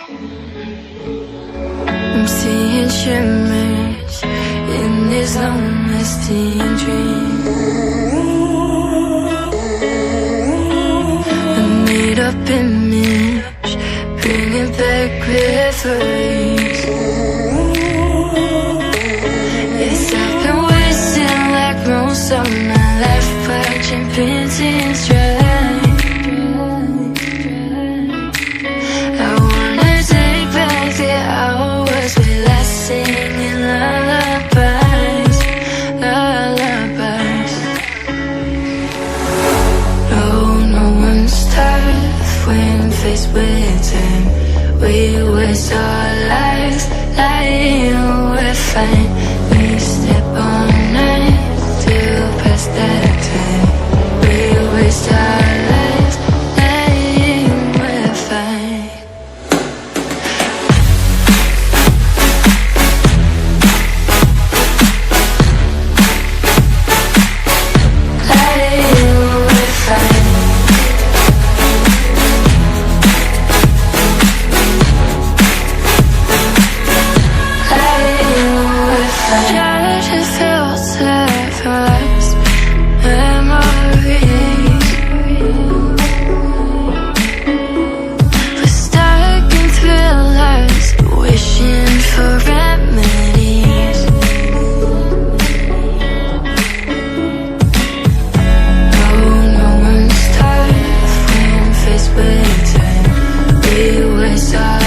I'm seeing shimmers in these long-lasting dreams. A made-up image, bringing back reveries. Yes, I've been wasting like most of my life, watching paintings dry. I wanna take back the hours we last singing lullabies, lullabies. No one's tough when faced with time. We waste our lives lying, we're fine. We step on night to pass that time. We waste our lives lying, we're fine. Lying, we're fine. Try to filter past memories. We're stuck in thrillers, wishing for remedies. No one's tough when faced with time. We waste our